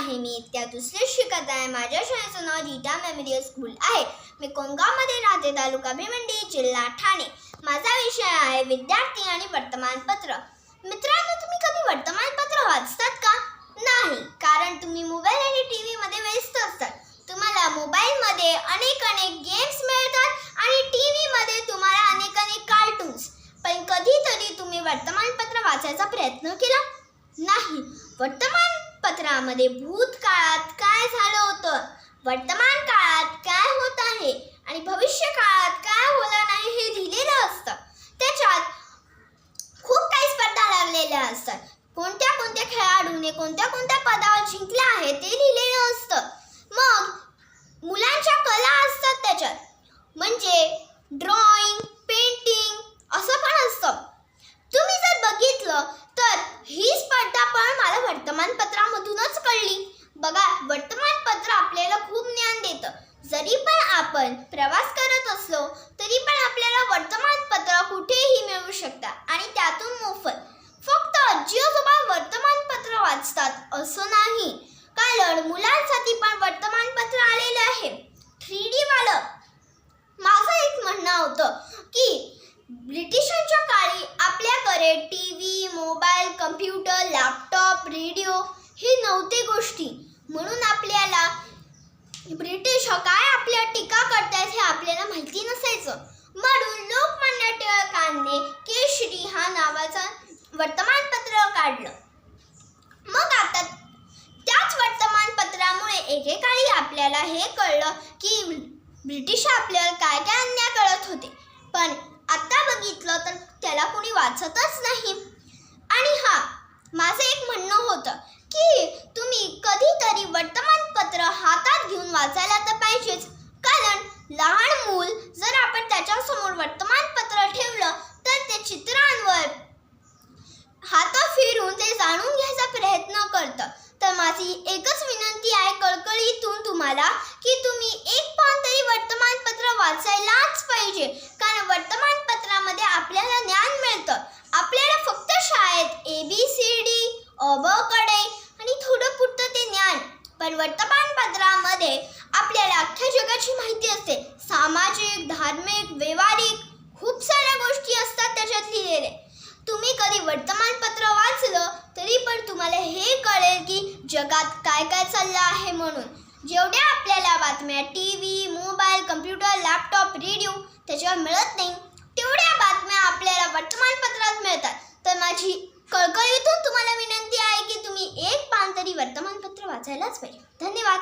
आहे मी इयत्ता दुसरीत शिकत आहे. माझ्या शाळेचं नाव रीटा मेमोरियल स्कूल आहे. मी कोणगावमध्ये राहते, तालुका भिवंडी, जिल्हा ठाणे. माझा विषय आहे विद्यार्थी आणि वर्तमानपत्र. मित्रांनो, तुम्ही कधी वर्तमानपत्र वाचतात का? नाही, कारण तुम्ही मोबाईल आणि टीव्ही मध्ये व्यस्त असतात. तुम्हाला मोबाईलमध्ये अनेक गेम्स मिळतात आणि टीव्ही मध्ये तुम्हाला अनेक कार्टून्स. पण कधीतरी तुम्ही वर्तमानपत्र वाचायचा प्रयत्न केला? नाही. वर्तमानपत्रामध्ये भूतकाळात काय झालं होतं, वर्तमान काळात काय होत आहे आणि भविष्य काळात काय होणार नाही हे लिहिलेलं असतं. त्याच्यात खूप काही स्पर्धा लागलेल्या असतात. कोणत्या खेळाडूने कोणत्या पदावर जिंकले आहे ते लिहिलेलं असतं. मग मुलांच्या कला असतात त्याच्यात, म्हणजे ड्रॉइंग, पेंटिंग असं पण असतं. तुम्ही जर बघितलं तर ही स्पर्धा पण मला वर्तमानपत्रामधूनच कळली. बघा, वर्तमानपत्र आपल्याला खूप ज्ञान देतं. जरी पण आपण प्रवास करत असलो तरी पण आपल्याला वर्तमानपत्र कुठेही मिळू शकतात आणि त्यातून मोफत. फक्त आजी आजोबा वर्तमानपत्र वाचतात असं नाही, कारण मुलांसाठी पण वर्तमानपत्र आलेलं आहे 3D वालं. माझं एक म्हणणं होतं की ब्रिटिशांच्या काळी आपल्याकडे TV, mobile, computer, laptop, radio हे नव्हते गोष्टी. म्हणून आपल्याला ब्रिटिश काय आपल्या टीका करतात हे आपल्याला माहिती नसायचं. म्हणून लोकमान्य टिळकांनी केशरी हा नावाचं वर्तमानपत्र काढलं. मग आता त्याच वर्तमानपत्रामुळे एकेकाळी आपल्याला हे कळलं की ब्रिटिश आपल्याला काय अन्याय करत होते. पण आता बघितलं तर त्याला कोणी वाचतच नाही. आणि माझं एक म्हणणं होतं की तुम्ही कधीतरी वर्तमानपत्र हातात घेऊन वाचायला तर पाहिजेच. कारण लहान मूल जर आपण त्याच्यासमोर वर्तमानपत्र ठेवलं तर ते चित्रांवर हात फिरून ते जाणून घ्यायचा प्रयत्न करतं. तर माझी एकच विनंती आहे कळकळीतून तुम्हाला की तुम्ही एक पान तरी वर्तमानपत्र वाचायलाच पाहिजे. कारण वर्तमानपत्रामध्ये आपल्याला ज्ञान मिळतं. आपल्याला फक्त शाळेत ABCD, अ ब कडे आणि थोडं पुरतं ते ज्ञान. पण वर्तमानपत्रामध्ये आपल्याला अख्ख्या जगाची माहिती असते. सामाजिक, धार्मिक, व्यावहारिक खूप साऱ्या गोष्टी असतात त्याच्यात लिहिलेले. तुम्ही कधी वर्तमानपत्र वाचलं तरी पण तुम्हाला हे कळेल की जगात काय चाललं आहे. म्हणून जेवढ्या आपल्याला बातम्या TV, mobile, computer, laptop, radio त्याच्यावर मिळत नाही, तेवढ्या बातम्या आपल्याला वर्तमानपत्रात मिळतात. तर माझी कळकळीतून तुम्हाला विनंती आहे की तुम्ही एक पान तरी वर्तमानपत्र वाचायलाच पाहिजे. धन्यवाद.